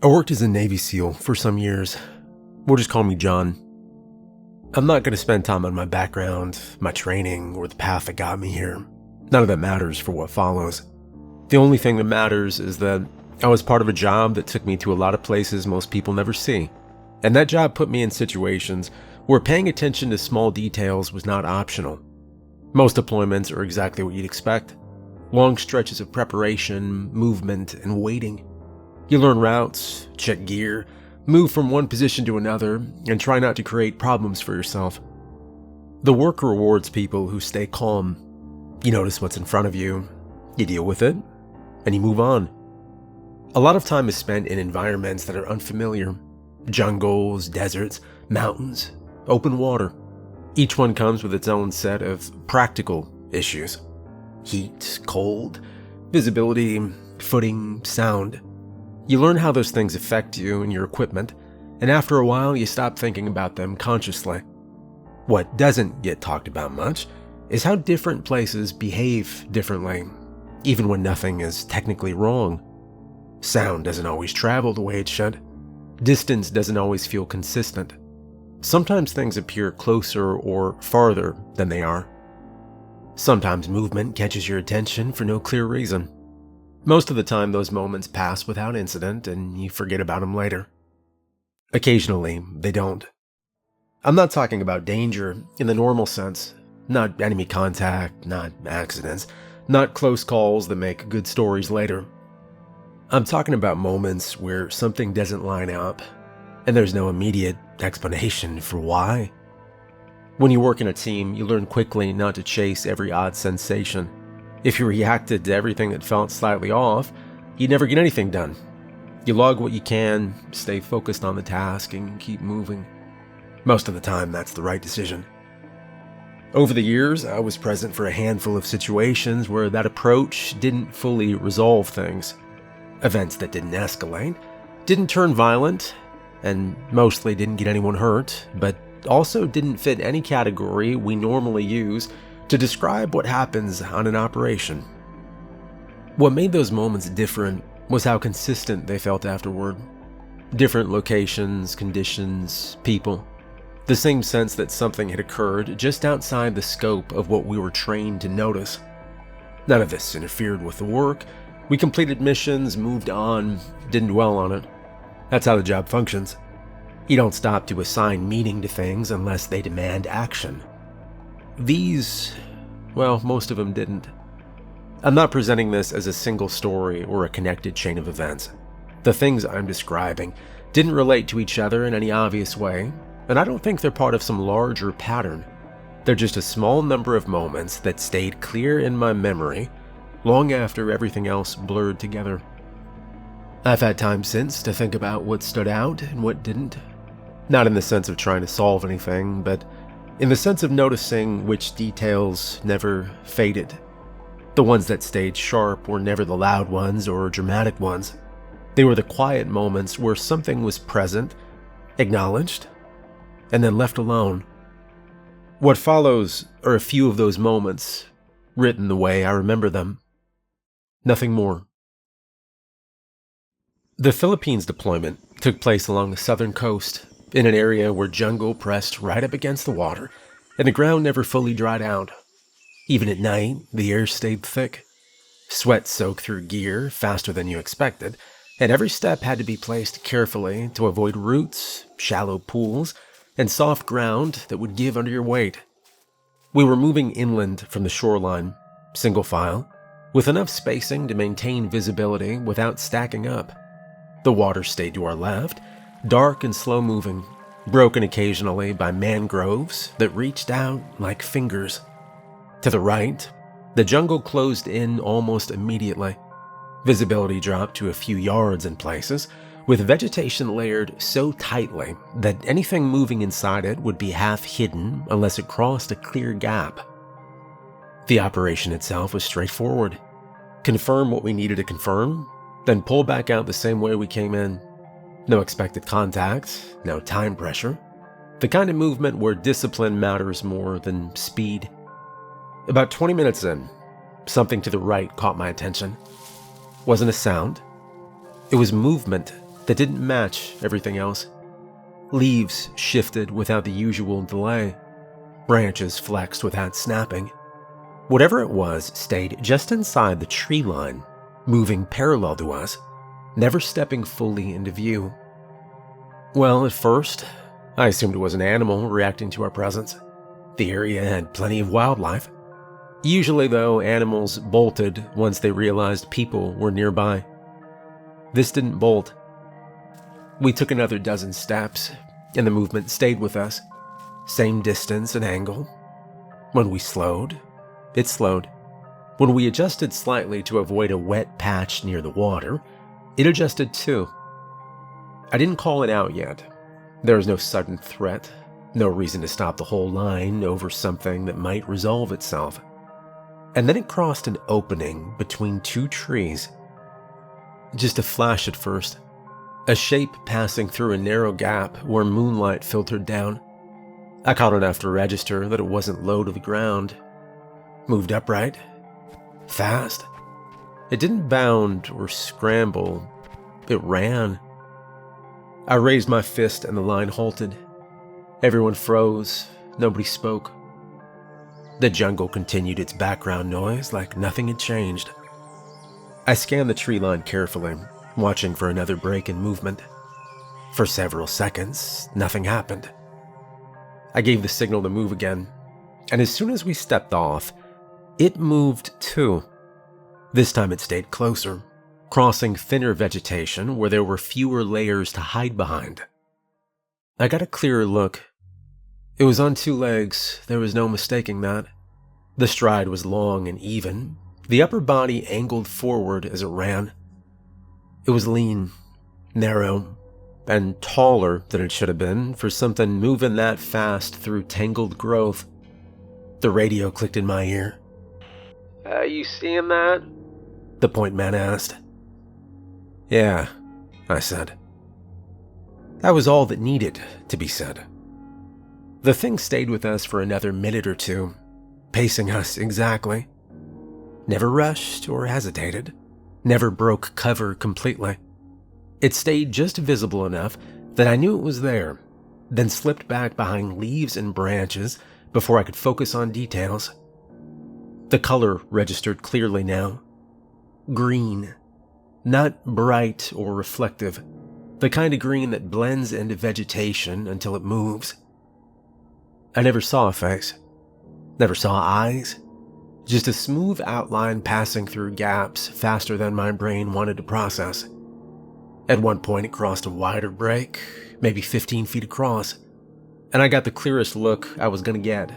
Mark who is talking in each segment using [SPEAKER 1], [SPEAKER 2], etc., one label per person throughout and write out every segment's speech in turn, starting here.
[SPEAKER 1] I worked as a Navy SEAL for some years. We'll just call me John. I'm not going to spend time on my background, my training, or the path that got me here. None of that matters for what follows. The only thing that matters is that I was part of a job that took me to a lot of places most people never see. And that job put me in situations where paying attention to small details was not optional. Most deployments are exactly what you'd expect. Long stretches of preparation, movement, and waiting. You learn routes, check gear, move from one position to another, and try not to create problems for yourself. The work rewards people who stay calm. You notice what's in front of you, you deal with it, and you move on. A lot of time is spent in environments that are unfamiliar. Jungles, deserts, mountains, open water. Each one comes with its own set of practical issues. Heat, cold, visibility, footing, sound. You learn how those things affect you and your equipment, and after a while you stop thinking about them consciously. What doesn't get talked about much is how different places behave differently, even when nothing is technically wrong. Sound doesn't always travel the way it should. Distance doesn't always feel consistent. Sometimes things appear closer or farther than they are. Sometimes movement catches your attention for no clear reason. Most of the time, those moments pass without incident and you forget about them later. Occasionally, they don't. I'm not talking about danger in the normal sense, not enemy contact, not accidents, not close calls that make good stories later. I'm talking about moments where something doesn't line up and there's no immediate explanation for why. When you work in a team, you learn quickly not to chase every odd sensation. If you reacted to everything that felt slightly off, you'd never get anything done. You log what you can, stay focused on the task, and keep moving. Most of the time, that's the right decision. Over the years, I was present for a handful of situations where that approach didn't fully resolve things. Events that didn't escalate, didn't turn violent, and mostly didn't get anyone hurt, but also didn't fit any category we normally use to describe what happens on an operation. What made those moments different was how consistent they felt afterward. Different locations, conditions, people. The same sense that something had occurred just outside the scope of what we were trained to notice. None of this interfered with the work. We completed missions, moved on, didn't dwell on it. That's how the job functions. You don't stop to assign meaning to things unless they demand action. Most of them didn't. I'm not presenting this as a single story or a connected chain of events. The things I'm describing didn't relate to each other in any obvious way, and I don't think they're part of some larger pattern. They're just a small number of moments that stayed clear in my memory long after everything else blurred together. I've had time since to think about what stood out and what didn't. Not in the sense of trying to solve anything, but in the sense of noticing which details never faded. The ones that stayed sharp were never the loud ones or dramatic ones. They were the quiet moments where something was present, acknowledged, and then left alone. What follows are a few of those moments, written the way I remember them. Nothing more. The Philippines deployment took place along the southern coast, in an area where jungle pressed right up against the water, and the ground never fully dried out. Even at night, the air stayed thick. Sweat soaked through gear faster than you expected, and every step had to be placed carefully to avoid roots, shallow pools, and soft ground that would give under your weight. We were moving inland from the shoreline, single file, with enough spacing to maintain visibility without stacking up. The water stayed to our left, dark and slow-moving, broken occasionally by mangroves that reached out like fingers. To the right, the jungle closed in almost immediately. Visibility dropped to a few yards in places, with vegetation layered so tightly that anything moving inside it would be half hidden unless it crossed a clear gap. The operation itself was straightforward. Confirm what we needed to confirm, then pull back out the same way we came in. No expected contact, no time pressure. The kind of movement where discipline matters more than speed. About 20 minutes in, something to the right caught my attention. Wasn't a sound. It was movement that didn't match everything else. Leaves shifted without the usual delay. Branches flexed without snapping. Whatever it was stayed just inside the tree line, moving parallel to us, never stepping fully into view. Well, at first, I assumed it was an animal reacting to our presence. The area had plenty of wildlife. Usually, though, animals bolted once they realized people were nearby. This didn't bolt. We took another dozen steps, and the movement stayed with us. Same distance and angle. When we slowed, it slowed. When we adjusted slightly to avoid a wet patch near the water, it adjusted too. I didn't call it out yet. There was no sudden threat, no reason to stop the whole line over something that might resolve itself. And then it crossed an opening between two trees. Just a flash at first. A shape passing through a narrow gap where moonlight filtered down. I caught enough to register that it wasn't low to the ground. Moved upright. Fast. It didn't bound or scramble. It ran. I raised my fist and the line halted. Everyone froze. Nobody spoke. The jungle continued its background noise like nothing had changed. I scanned the tree line carefully, watching for another break in movement. For several seconds, nothing happened. I gave the signal to move again, and as soon as we stepped off, it moved too. This time it stayed closer, crossing thinner vegetation where there were fewer layers to hide behind. I got a clearer look. It was on two legs, there was no mistaking that. The stride was long and even, the upper body angled forward as it ran. It was lean, narrow, and taller than it should have been for something moving that fast through tangled growth. The radio clicked in my ear. You seeing that?" the point man asked. "Yeah," I said. That was all that needed to be said. The thing stayed with us for another minute or two, pacing us exactly. Never rushed or hesitated, never broke cover completely. It stayed just visible enough that I knew it was there, then slipped back behind leaves and branches before I could focus on details. The color registered clearly now. Green. Not bright or reflective, the kind of green that blends into vegetation until it moves. I never saw a face, never saw eyes, just a smooth outline passing through gaps faster than my brain wanted to process. At one point it crossed a wider break, maybe 15 feet across, and I got the clearest look I was gonna get.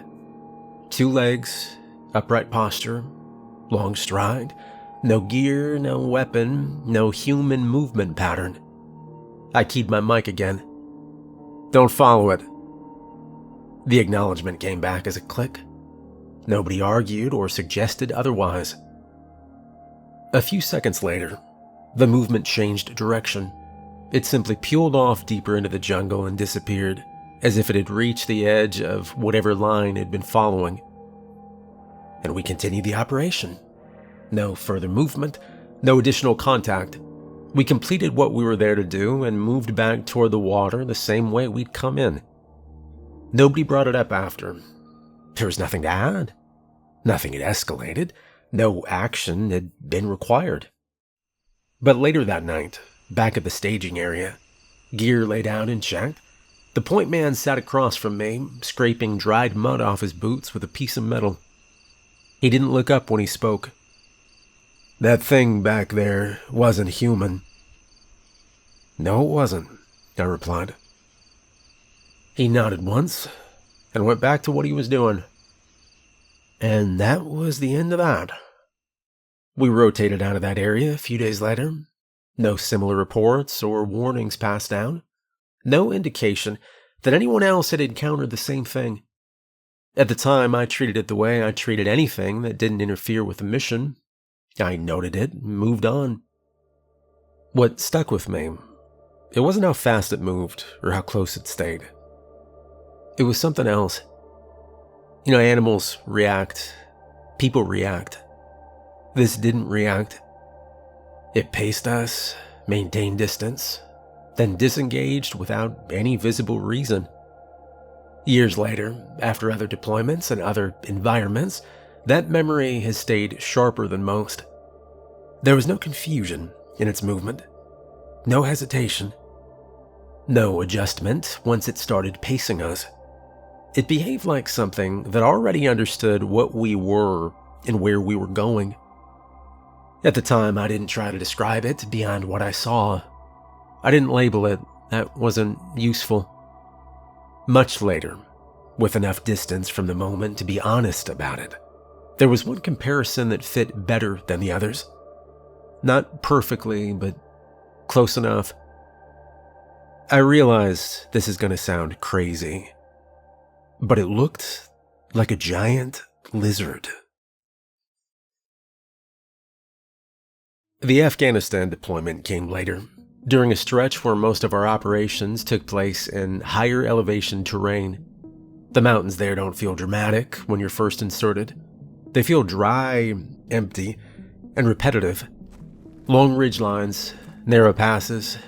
[SPEAKER 1] 2 legs, upright posture, long stride, no gear, no weapon, no human movement pattern. I keyed my mic again. "Don't follow it." The acknowledgement came back as a click. Nobody argued or suggested otherwise. A few seconds later, the movement changed direction. It simply peeled off deeper into the jungle and disappeared, as if it had reached the edge of whatever line it had been following. And we continued the operation. No further movement, no additional contact. We completed what we were there to do and moved back toward the water the same way we'd come in. Nobody brought it up after. There was nothing to add. Nothing had escalated. No action had been required. But later that night, back at the staging area, gear laid out and checked, the point man sat across from me, scraping dried mud off his boots with a piece of metal. He didn't look up when he spoke. "That thing back there wasn't human." "No, it wasn't," I replied. He nodded once and went back to what he was doing. And that was the end of that. We rotated out of that area a few days later. No similar reports or warnings passed down. No indication that anyone else had encountered the same thing. At the time, I treated it the way I treated anything that didn't interfere with the mission. I noted it and moved on. What stuck with me, it wasn't how fast it moved or how close it stayed. It was something else. You know, animals react. People react. This didn't react. It paced us, maintained distance, then disengaged without any visible reason. Years later, after other deployments and other environments, that memory has stayed sharper than most. There was no confusion in its movement, no hesitation, no adjustment once it started pacing us. It behaved like something that already understood what we were and where we were going. At the time, I didn't try to describe it beyond what I saw. I didn't label it. That wasn't useful. Much later, with enough distance from the moment to be honest about it, there was one comparison that fit better than the others. Not perfectly, but close enough. I realize this is going to sound crazy, but it looked like a giant lizard. The Afghanistan deployment came later, during a stretch where most of our operations took place in higher elevation terrain. The mountains there don't feel dramatic when you're first inserted. They feel dry, empty, and repetitive. Long ridgelines, narrow passes,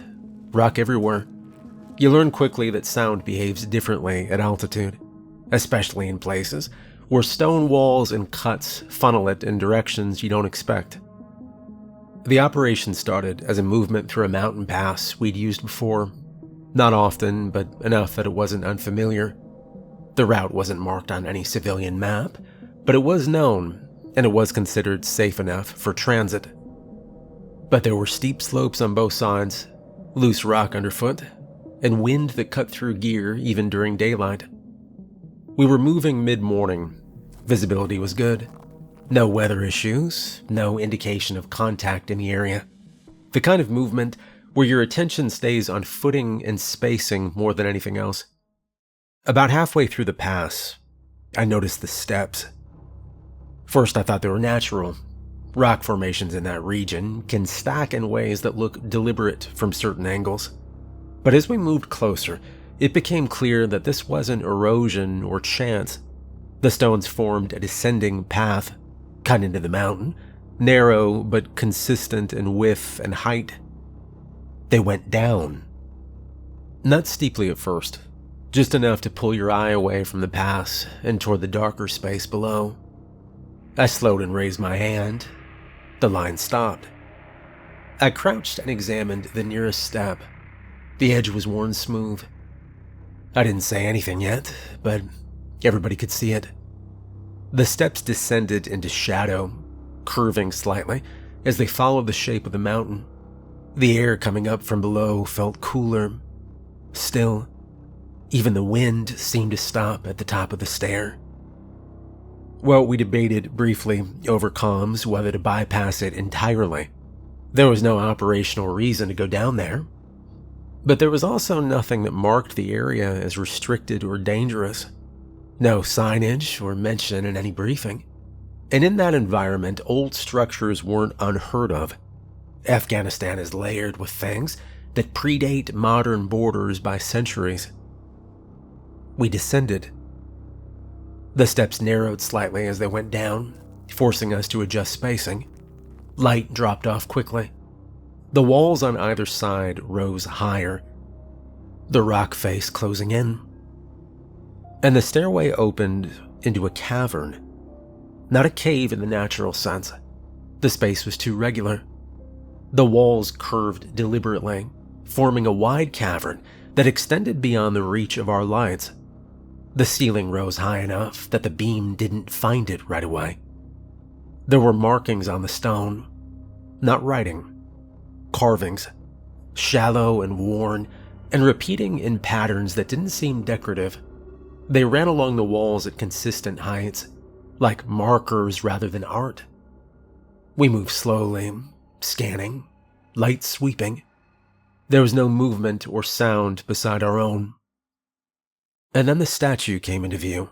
[SPEAKER 1] rock everywhere. You learn quickly that sound behaves differently at altitude, especially in places where stone walls and cuts funnel it in directions you don't expect. The operation started as a movement through a mountain pass we'd used before. Not often, but enough that it wasn't unfamiliar. The route wasn't marked on any civilian map, but it was known, and it was considered safe enough for transit. But there were steep slopes on both sides, loose rock underfoot, and wind that cut through gear even during daylight. We were moving mid-morning. Visibility was good. No weather issues, no indication of contact in the area. The kind of movement where your attention stays on footing and spacing more than anything else. About halfway through the pass, I noticed the steps. First, I thought they were natural. Rock formations in that region can stack in ways that look deliberate from certain angles. But as we moved closer, it became clear that this wasn't erosion or chance. The stones formed a descending path, cut into the mountain, narrow but consistent in width and height. They went down. Not steeply at first, just enough to pull your eye away from the pass and toward the darker space below. I slowed and raised my hand. The line stopped. I crouched and examined the nearest step. The edge was worn smooth. I didn't say anything yet, but everybody could see it. The steps descended into shadow, curving slightly as they followed the shape of the mountain. The air coming up from below felt cooler, still. Even the wind seemed to stop at the top of the stair. Well, we debated briefly over comms whether to bypass it entirely. There was no operational reason to go down there. But there was also nothing that marked the area as restricted or dangerous. No signage or mention in any briefing. And in that environment, old structures weren't unheard of. Afghanistan is layered with things that predate modern borders by centuries. We descended. The steps narrowed slightly as they went down, forcing us to adjust spacing. Light dropped off quickly. The walls on either side rose higher, the rock face closing in. And the stairway opened into a cavern. Not a cave in the natural sense. The space was too regular. The walls curved deliberately, forming a wide cavern that extended beyond the reach of our lights. The ceiling rose high enough that the beam didn't find it right away. There were markings on the stone, not writing. Carvings, shallow and worn, and repeating in patterns that didn't seem decorative. They ran along the walls at consistent heights, like markers rather than art. We moved slowly, scanning, light sweeping. There was no movement or sound beside our own. And then the statue came into view.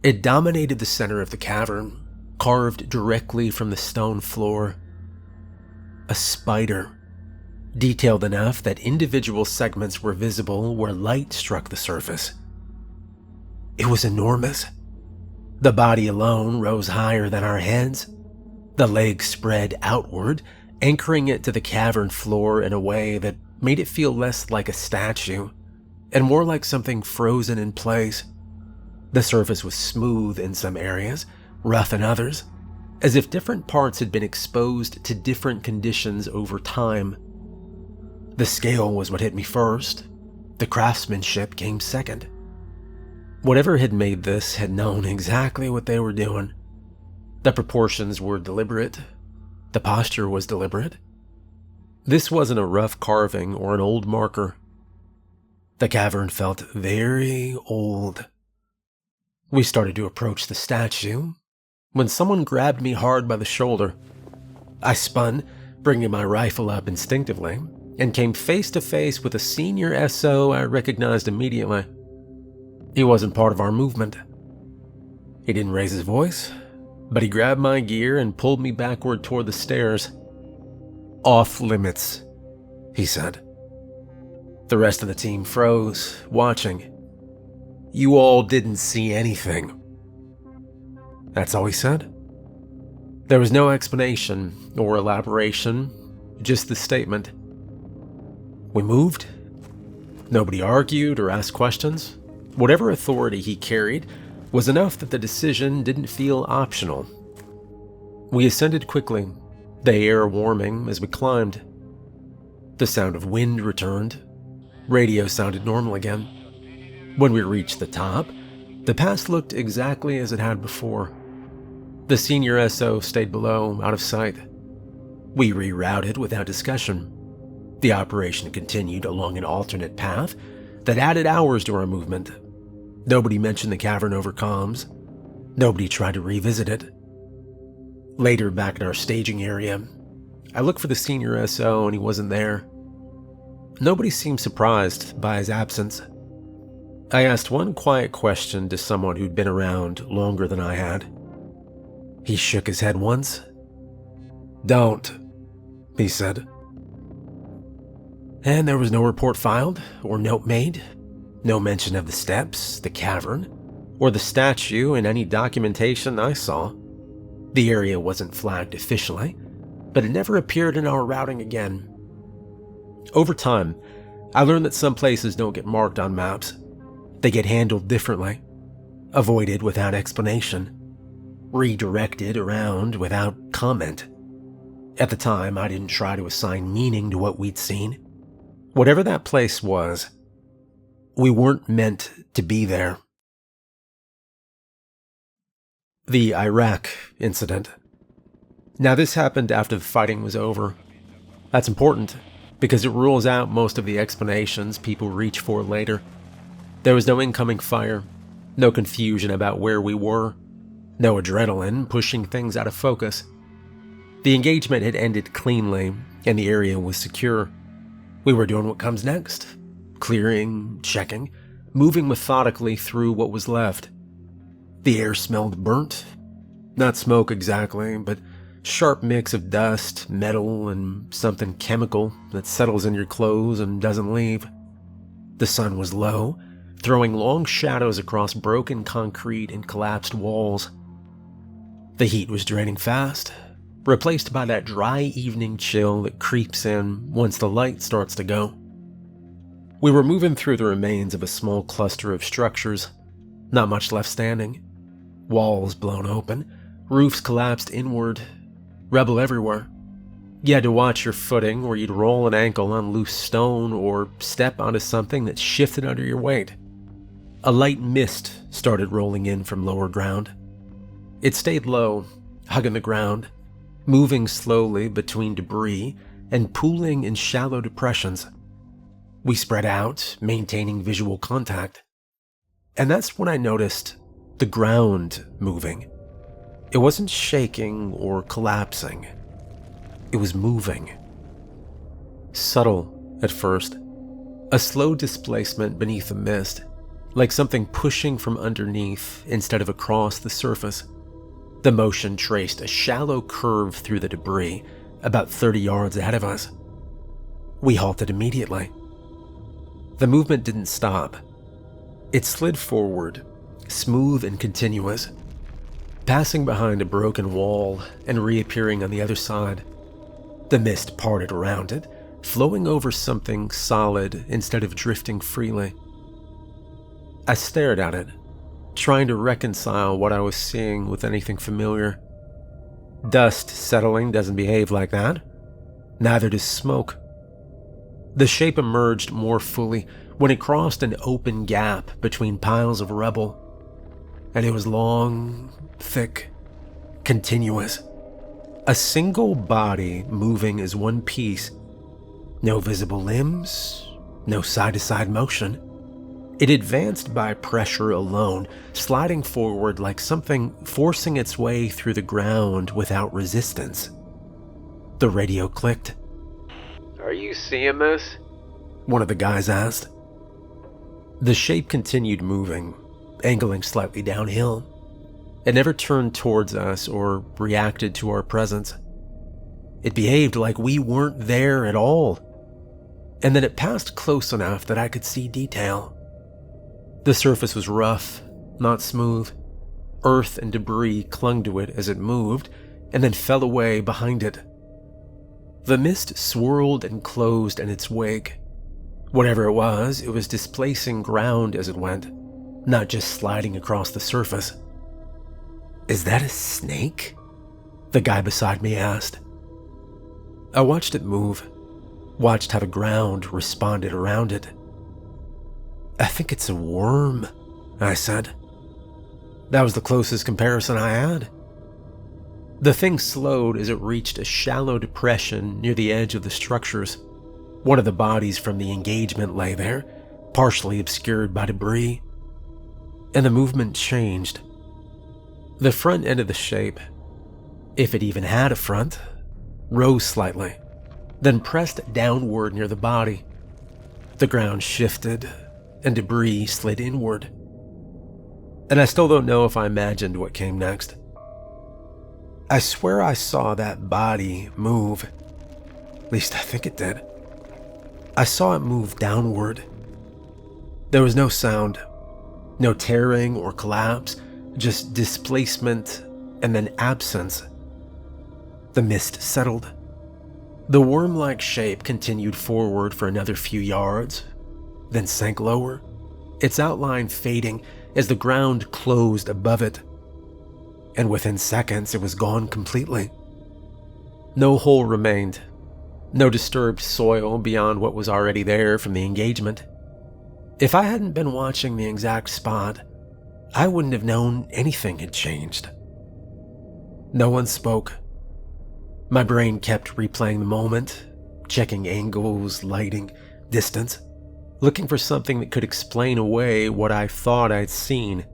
[SPEAKER 1] It dominated the center of the cavern, carved directly from the stone floor. A spider, detailed enough that individual segments were visible where light struck the surface. It was enormous. The body alone rose higher than our heads. The legs spread outward, anchoring it to the cavern floor in a way that made it feel less like a statue and more like something frozen in place. The surface was smooth in some areas, rough in others, as if different parts had been exposed to different conditions over time. The scale was what hit me first. The craftsmanship came second. Whatever had made this had known exactly what they were doing. The proportions were deliberate. The posture was deliberate. This wasn't a rough carving or an old marker. The cavern felt very old. We started to approach the statue when someone grabbed me hard by the shoulder. I spun, bringing my rifle up instinctively, and came face to face with a senior SO I recognized immediately. He wasn't part of our movement. He didn't raise his voice, but he grabbed my gear and pulled me backward toward the stairs. "Off limits," he said. The rest of the team froze, watching. "You all didn't see anything." That's all he said. There was no explanation or elaboration, just the statement. We moved. Nobody argued or asked questions. Whatever authority he carried was enough that the decision didn't feel optional. We ascended quickly, the air warming as we climbed. The sound of wind returned. Radio sounded normal again. When we reached the top, the pass looked exactly as it had before. The senior SO stayed below, out of sight. We rerouted without discussion. The operation continued along an alternate path that added hours to our movement. Nobody mentioned the cavern over comms. Nobody tried to revisit it. Later, back in our staging area, I looked for the senior SO and he wasn't there. Nobody seemed surprised by his absence. I asked one quiet question to someone who'd been around longer than I had. He shook his head once. "Don't," he said. And there was no report filed or note made, no mention of the steps, the cavern, or the statue in any documentation I saw. The area wasn't flagged officially, but it never appeared in our routing again. Over time, I learned that some places don't get marked on maps. They get handled differently, avoided without explanation, redirected around without comment. At the time, I didn't try to assign meaning to what we'd seen. Whatever that place was, we weren't meant to be there. The Iraq incident. Now, this happened after the fighting was over. That's important, because it rules out most of the explanations people reach for later. There was no incoming fire, no confusion about where we were, no adrenaline pushing things out of focus. The engagement had ended cleanly, and the area was secure. We were doing what comes next, clearing, checking, moving methodically through what was left. The air smelled burnt. Not smoke exactly, but sharp mix of dust, metal, and something chemical that settles in your clothes and doesn't leave. The sun was low, throwing long shadows across broken concrete and collapsed walls. The heat was draining fast, replaced by that dry evening chill that creeps in once the light starts to go. We were moving through the remains of a small cluster of structures, not much left standing. Walls blown open, roofs collapsed inward, rubble everywhere. You had to watch your footing or you'd roll an ankle on loose stone or step onto something that shifted under your weight. A light mist started rolling in from lower ground. It stayed low, hugging the ground, moving slowly between debris and pooling in shallow depressions. We spread out, maintaining visual contact. And that's when I noticed the ground moving. It wasn't shaking or collapsing. It was moving. Subtle at first, a slow displacement beneath the mist, like something pushing from underneath instead of across the surface. The motion traced a shallow curve through the debris, about 30 yards ahead of us. We halted immediately. The movement didn't stop. It slid forward, smooth and continuous, passing behind a broken wall and reappearing on the other side. The mist parted around it, flowing over something solid instead of drifting freely. I stared at it, trying to reconcile what I was seeing with anything familiar. Dust settling doesn't behave like that. Neither does smoke. The shape emerged more fully when it crossed an open gap between piles of rubble, and it was long, thick, continuous. A single body moving as one piece. No visible limbs, no side-to-side motion. It advanced by pressure alone, sliding forward like something forcing its way through the ground without resistance. The radio clicked. "Are you seeing this?" one of the guys asked. The shape continued moving, angling slightly downhill. It never turned towards us or reacted to our presence. It behaved like we weren't there at all. And then it passed close enough that I could see detail. The surface was rough, not smooth. Earth and debris clung to it as it moved, and then fell away behind it. The mist swirled and closed in its wake. Whatever it was displacing ground as it went, not just sliding across the surface. "Is that a snake?" the guy beside me asked. I watched it move, watched how the ground responded around it. "I think it's a worm," I said. That was the closest comparison I had. The thing slowed as it reached a shallow depression near the edge of the structures. One of the bodies from the engagement lay there, partially obscured by debris. And the movement changed. The front end of the shape, if it even had a front, rose slightly, then pressed downward near the body. The ground shifted, and debris slid inward. And I still don't know if I imagined what came next. I swear I saw that body move. At least I think it did. I saw it move downward. There was no sound, no tearing or collapse, just displacement and then absence. The mist settled. The worm-like shape continued forward for another few yards, then sank lower, its outline fading as the ground closed above it. And within seconds, it was gone completely. No hole remained, no disturbed soil beyond what was already there from the engagement. If I hadn't been watching the exact spot, I wouldn't have known anything had changed. No one spoke. My brain kept replaying the moment, checking angles, lighting, distance, looking for something that could explain away what I thought I'd seen.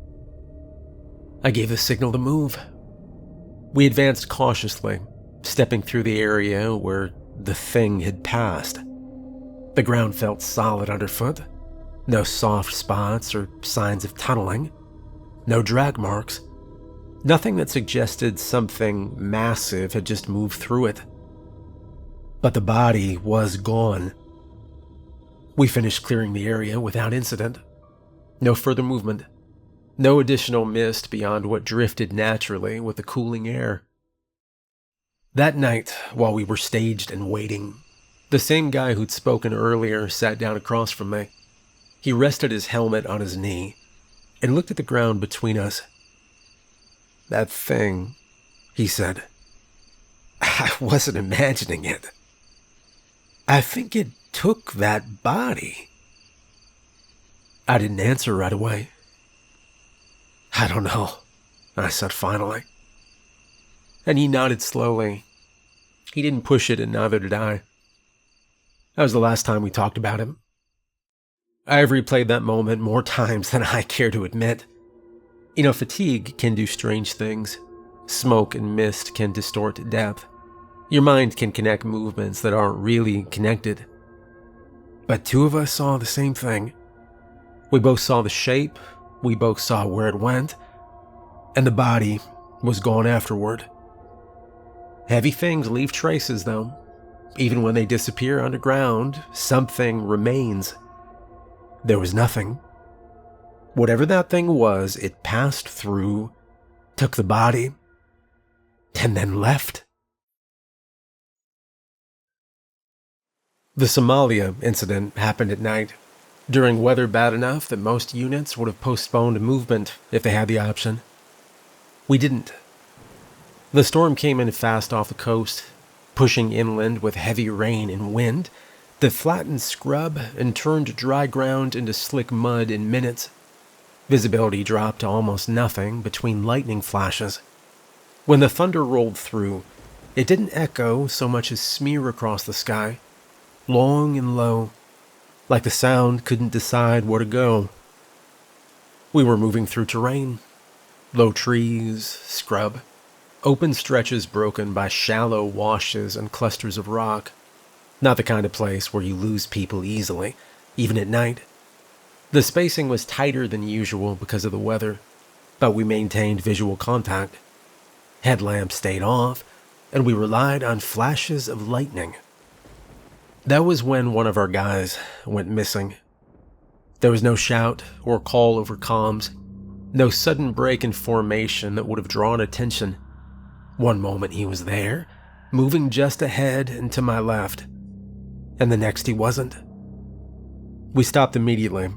[SPEAKER 1] I gave the signal to move. We advanced cautiously, stepping through the area where the thing had passed. The ground felt solid underfoot. No soft spots or signs of tunneling. No drag marks. Nothing that suggested something massive had just moved through it. But the body was gone. We finished clearing the area without incident. No further movement. No additional mist beyond what drifted naturally with the cooling air. That night, while we were staged and waiting, the same guy who'd spoken earlier sat down across from me. He rested his helmet on his knee and looked at the ground between us. "That thing," he said. I wasn't imagining it. "I think it took that body." I didn't answer right away. "I don't know," I said finally. And he nodded slowly. He didn't push it, and neither did I. That was the last time we talked about him. I've replayed that moment more times than I care to admit. You know, fatigue can do strange things. Smoke and mist can distort depth. Your mind can connect movements that aren't really connected. But two of us saw the same thing. We both saw the shape, we both saw where it went, and the body was gone afterward. Heavy things leave traces, though. Even when they disappear underground, something remains. There was nothing. Whatever that thing was, it passed through, took the body, and then left. The Somalia incident happened at night, during weather bad enough that most units would have postponed movement if they had the option. We didn't. The storm came in fast off the coast, pushing inland with heavy rain and wind that flattened scrub and turned dry ground into slick mud in minutes. Visibility dropped to almost nothing between lightning flashes. When the thunder rolled through, it didn't echo so much as smear across the sky, long and low, like the sound couldn't decide where to go. We were moving through terrain, low trees, scrub, open stretches broken by shallow washes and clusters of rock. Not the kind of place where you lose people easily, even at night. The spacing was tighter than usual because of the weather, but we maintained visual contact. Headlamps stayed off, and we relied on flashes of lightning. That was when one of our guys went missing. There was no shout or call over comms, no sudden break in formation that would have drawn attention. One moment he was there, moving just ahead and to my left, and the next he wasn't. We stopped immediately.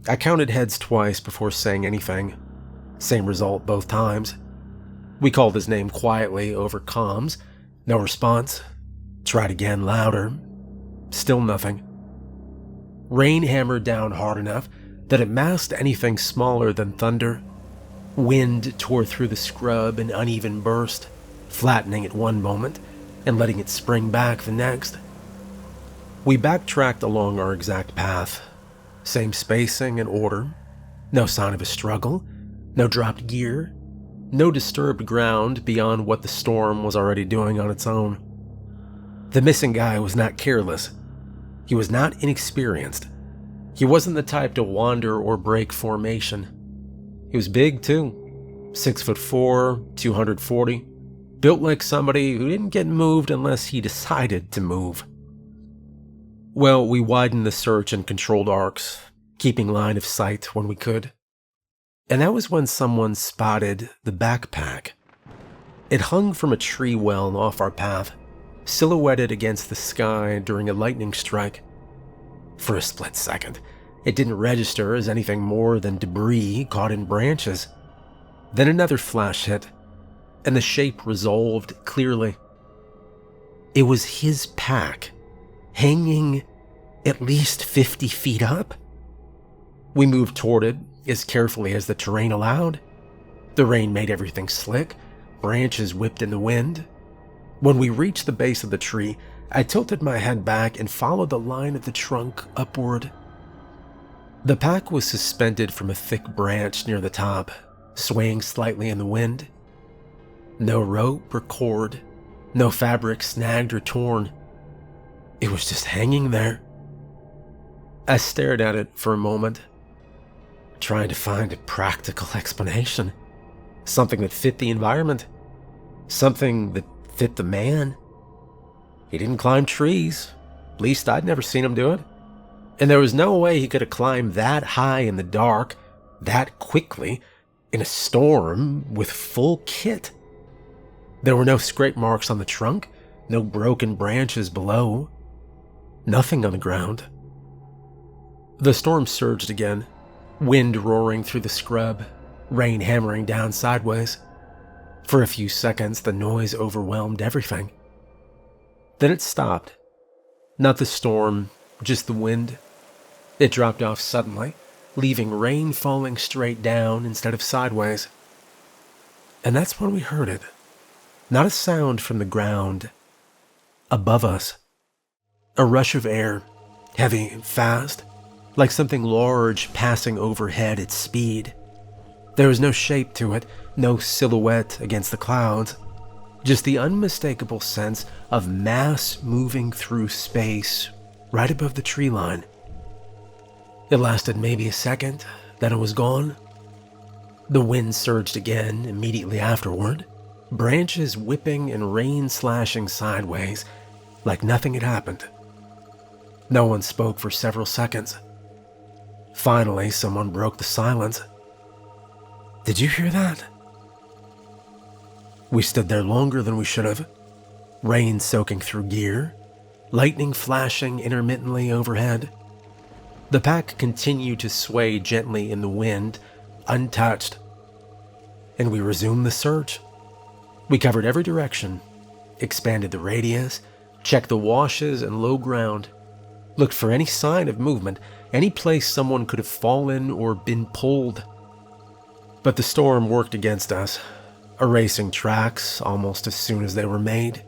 [SPEAKER 1] I counted heads twice before saying anything. Same result both times. We called his name quietly over comms. No response. Tried again, louder. Still nothing. Rain hammered down hard enough that it masked anything smaller than thunder. Wind tore through the scrub in uneven burst, flattening at one moment and letting it spring back the next. We backtracked along our exact path. Same spacing and order. No sign of a struggle. No dropped gear. No disturbed ground beyond what the storm was already doing on its own. The missing guy was not careless. He was not inexperienced. He wasn't the type to wander or break formation. He was big too. 6'4", 240. Built like somebody who didn't get moved unless he decided to move. Well, we widened the search and controlled arcs, keeping line of sight when we could. And that was when someone spotted the backpack. It hung from a tree well off our path, silhouetted against the sky during a lightning strike. For a split second, it didn't register as anything more than debris caught in branches. Then another flash hit, and the shape resolved clearly. It was his pack, hanging at least 50 feet up. We moved toward it as carefully as the terrain allowed. The rain made everything slick, branches whipped in the wind. When we reached the base of the tree, I tilted my head back and followed the line of the trunk upward. The pack was suspended from a thick branch near the top, swaying slightly in the wind. No rope or cord, no fabric snagged or torn. It was just hanging there. I stared at it for a moment, trying to find a practical explanation. Something that fit the environment. Something that fit the man. He didn't climb trees. At least I'd never seen him do it. And there was no way he could have climbed that high in the dark, that quickly, in a storm with full kit. There were no scrape marks on the trunk, no broken branches below. Nothing on the ground. The storm surged again, wind roaring through the scrub, rain hammering down sideways. For a few seconds, the noise overwhelmed everything. Then it stopped. Not the storm, just the wind. It dropped off suddenly, leaving rain falling straight down instead of sideways. And that's when we heard it. Not a sound from the ground. Above us. A rush of air, heavy and fast, like something large passing overhead at speed. There was no shape to it, no silhouette against the clouds, just the unmistakable sense of mass moving through space right above the tree line. It lasted maybe a second, then it was gone. The wind surged again immediately afterward, branches whipping and rain slashing sideways like nothing had happened. No one spoke for several seconds. Finally, someone broke the silence. "Did you hear that?" We stood there longer than we should have, rain soaking through gear, lightning flashing intermittently overhead. The pack continued to sway gently in the wind, untouched, and we resumed the search. We covered every direction, expanded the radius, checked the washes and low ground, looked for any sign of movement, any place someone could have fallen or been pulled. But the storm worked against us, erasing tracks almost as soon as they were made.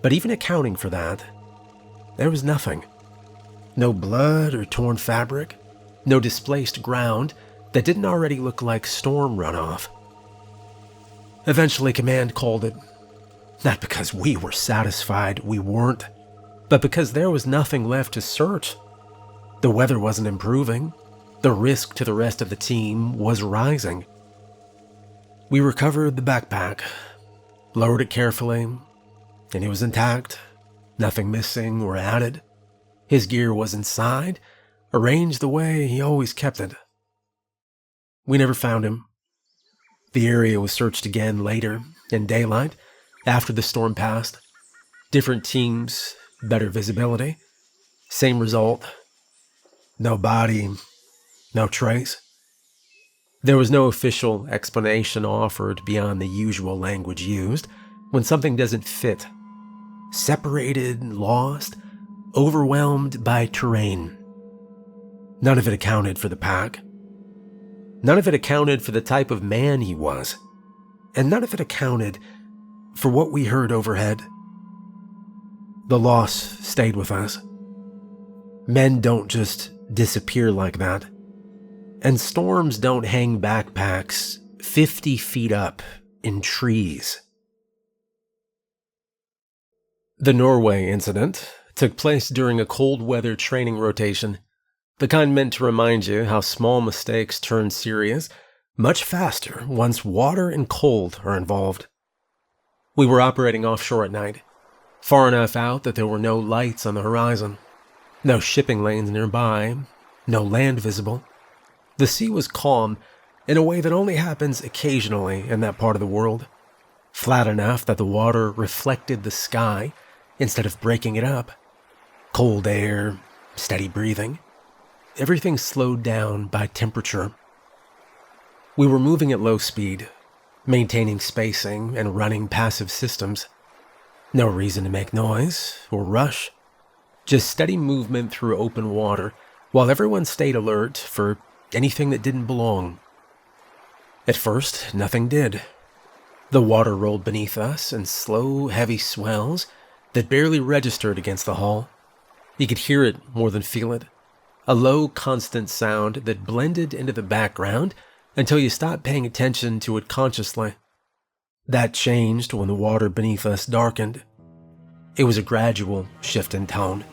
[SPEAKER 1] But even accounting for that, there was nothing. No blood or torn fabric, no displaced ground that didn't already look like storm runoff. Eventually, Command called it, not because we were satisfied we weren't, but because there was nothing left to search. The weather wasn't improving. The risk to the rest of the team was rising. We recovered the backpack, lowered it carefully, and it was intact, nothing missing or added. His gear was inside, arranged the way he always kept it. We never found him. The area was searched again later, in daylight, after the storm passed. Different teams, better visibility. Same result. No body, no trace. There was no official explanation offered beyond the usual language used when something doesn't fit. Separated, lost, overwhelmed by terrain. None of it accounted for the pack. None of it accounted for the type of man he was. And none of it accounted for what we heard overhead. The loss stayed with us. Men don't just disappear like that. And storms don't hang backpacks 50 feet up in trees. The Norway incident took place during a cold weather training rotation, the kind meant to remind you how small mistakes turn serious much faster once water and cold are involved. We were operating offshore at night, far enough out that there were no lights on the horizon, no shipping lanes nearby, no land visible. The sea was calm in a way that only happens occasionally in that part of the world, flat enough that the water reflected the sky instead of breaking it up. Cold air, steady breathing. Everything slowed down by temperature. We were moving at low speed, maintaining spacing and running passive systems. No reason to make noise or rush. Just steady movement through open water while everyone stayed alert for anything that didn't belong. At first, nothing did. The water rolled beneath us in slow, heavy swells that barely registered against the hull. You could hear it more than feel it. A low, constant sound that blended into the background until you stopped paying attention to it consciously. That changed when the water beneath us darkened. It was a gradual shift in tone,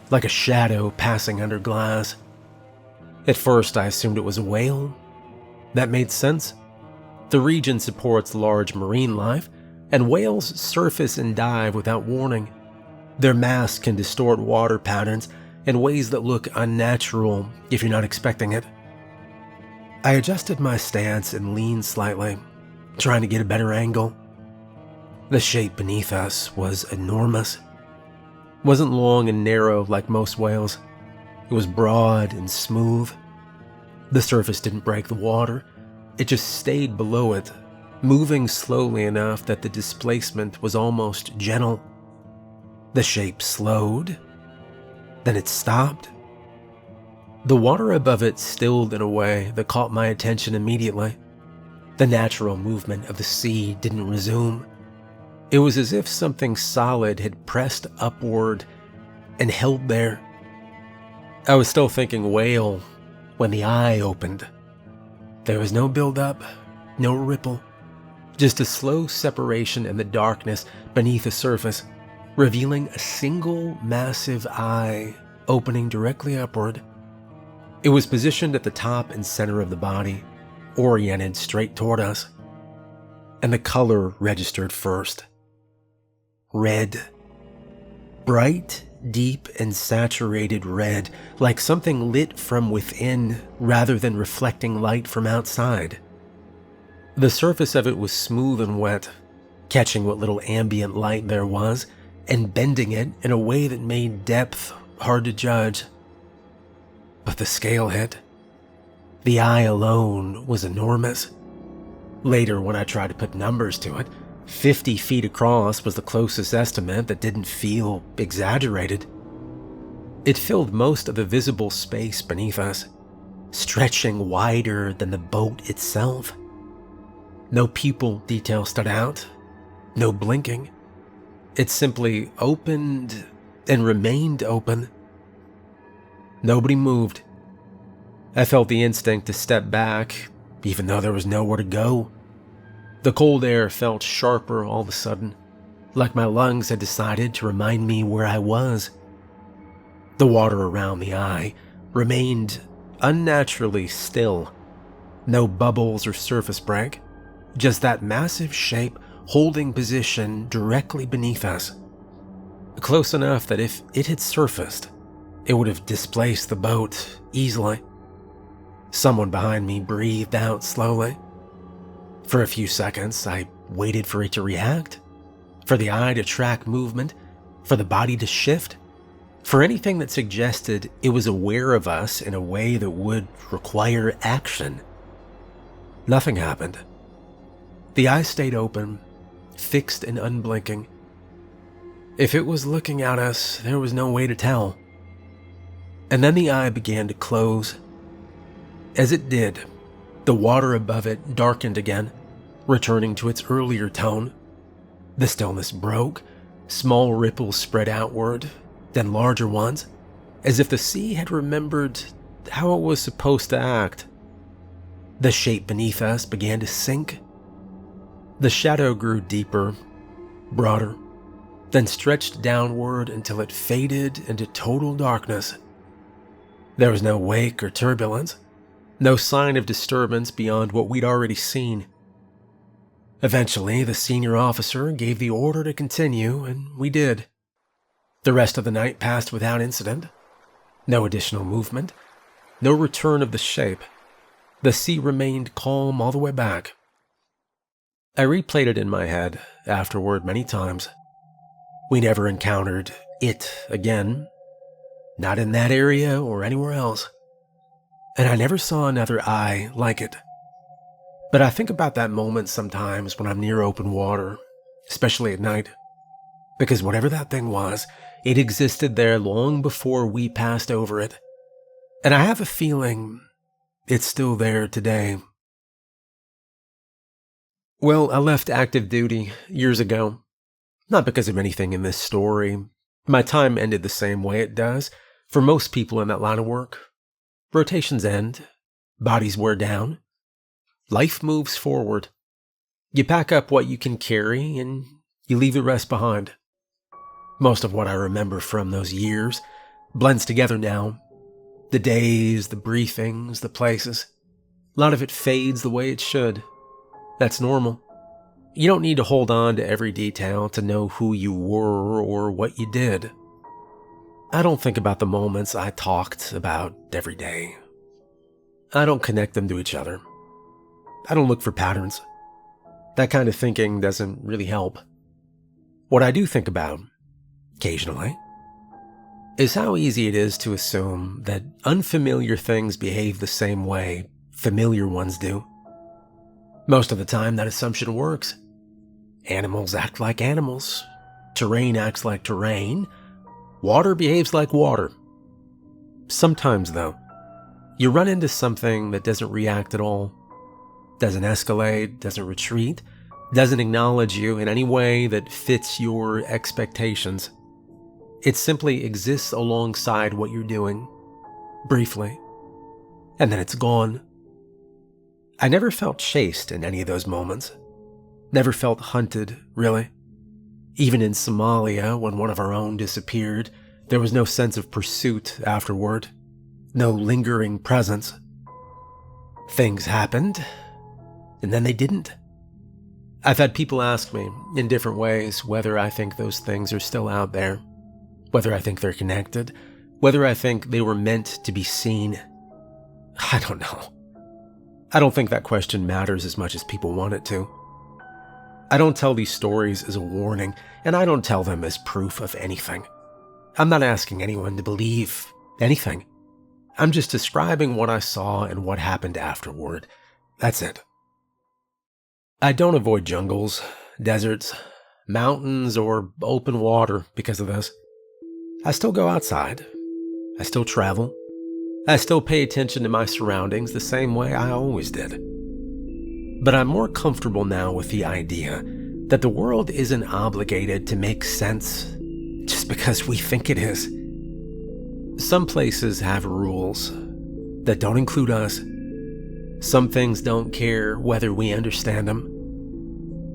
[SPEAKER 1] like a shadow passing under glass. At first, I assumed it was a whale. That made sense. The region supports large marine life, and whales surface and dive without warning. Their mass can distort water patterns in ways that look unnatural if you're not expecting it. I adjusted my stance and leaned slightly, trying to get a better angle. The shape beneath us was enormous. It wasn't long and narrow like most whales. It was broad and smooth. The surface didn't break the water. It just stayed below it, moving slowly enough that the displacement was almost gentle. The shape slowed. Then it stopped. The water above it stilled in a way that caught my attention immediately. The natural movement of the sea didn't resume. It was as if something solid had pressed upward and held there. I was still thinking whale when the eye opened. There was no build-up, no ripple, just a slow separation in the darkness beneath the surface, revealing a single massive eye opening directly upward. It was positioned at the top and center of the body, oriented straight toward us. And the color registered first. Red. Bright, deep, and saturated red, like something lit from within rather than reflecting light from outside. The surface of it was smooth and wet, catching what little ambient light there was and bending it in a way that made depth hard to judge. But the scale hit. The eye alone was enormous. Later, when I tried to put numbers to it, 50 feet across was the closest estimate that didn't feel exaggerated. It filled most of the visible space beneath us, stretching wider than the boat itself. No pupil detail stood out, no blinking. It simply opened and remained open. Nobody moved. I felt the instinct to step back, even though there was nowhere to go. The cold air felt sharper all of a sudden, like my lungs had decided to remind me where I was. The water around the eye remained unnaturally still. No bubbles or surface break, just that massive shape holding position directly beneath us. Close enough that if it had surfaced, it would have displaced the boat easily. Someone behind me breathed out slowly. For a few seconds, I waited for it to react, for the eye to track movement, for the body to shift, for anything that suggested it was aware of us in a way that would require action. Nothing happened. The eye stayed open, fixed and unblinking. If it was looking at us, there was no way to tell. And then the eye began to close. As it did, the water above it darkened again, returning to its earlier tone. The stillness broke, small ripples spread outward, then larger ones, as if the sea had remembered how it was supposed to act. The shape beneath us began to sink. The shadow grew deeper, broader, then stretched downward until it faded into total darkness. There was no wake or turbulence, no sign of disturbance beyond what we'd already seen. Eventually, the senior officer gave the order to continue, and we did. The rest of the night passed without incident. No additional movement, no return of the shape. The sea remained calm all the way back. I replayed it in my head afterward many times. We never encountered it again, not in that area or anywhere else. And I never saw another eye like it. But I think about that moment sometimes when I'm near open water, especially at night. Because whatever that thing was, it existed there long before we passed over it. And I have a feeling it's still there today. Well, I left active duty years ago. Not because of anything in this story. My time ended the same way it does for most people in that line of work. Rotations end. Bodies wear down. Life moves forward. You pack up what you can carry and you leave the rest behind. Most of what I remember from those years blends together now. The days, the briefings, the places. A lot of it fades the way it should. That's normal. You don't need to hold on to every detail to know who you were or what you did. I don't think about the moments I talked about every day. I don't connect them to each other. I don't look for patterns. That kind of thinking doesn't really help. What I do think about, occasionally, is how easy it is to assume that unfamiliar things behave the same way familiar ones do. Most of the time, that assumption works. Animals act like animals. Terrain acts like terrain. Water behaves like water. Sometimes, though, you run into something that doesn't react at all. Doesn't escalate, doesn't retreat, doesn't acknowledge you in any way that fits your expectations. It simply exists alongside what you're doing, briefly, and then it's gone. I never felt chased in any of those moments. Never felt hunted, really. Even in Somalia, when one of our own disappeared, there was no sense of pursuit afterward. No lingering presence. Things happened, and then they didn't. I've had people ask me, in different ways, whether I think those things are still out there. Whether I think they're connected. Whether I think they were meant to be seen. I don't know. I don't think that question matters as much as people want it to. I don't tell these stories as a warning, and I don't tell them as proof of anything. I'm not asking anyone to believe anything. I'm just describing what I saw and what happened afterward. That's it. I don't avoid jungles, deserts, mountains, or open water because of this. I still go outside. I still travel. I still pay attention to my surroundings the same way I always did. But I'm more comfortable now with the idea that the world isn't obligated to make sense just because we think it is. Some places have rules that don't include us. Some things don't care whether we understand them.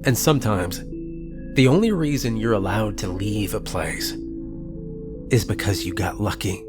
[SPEAKER 1] And sometimes, the only reason you're allowed to leave a place is because you got lucky.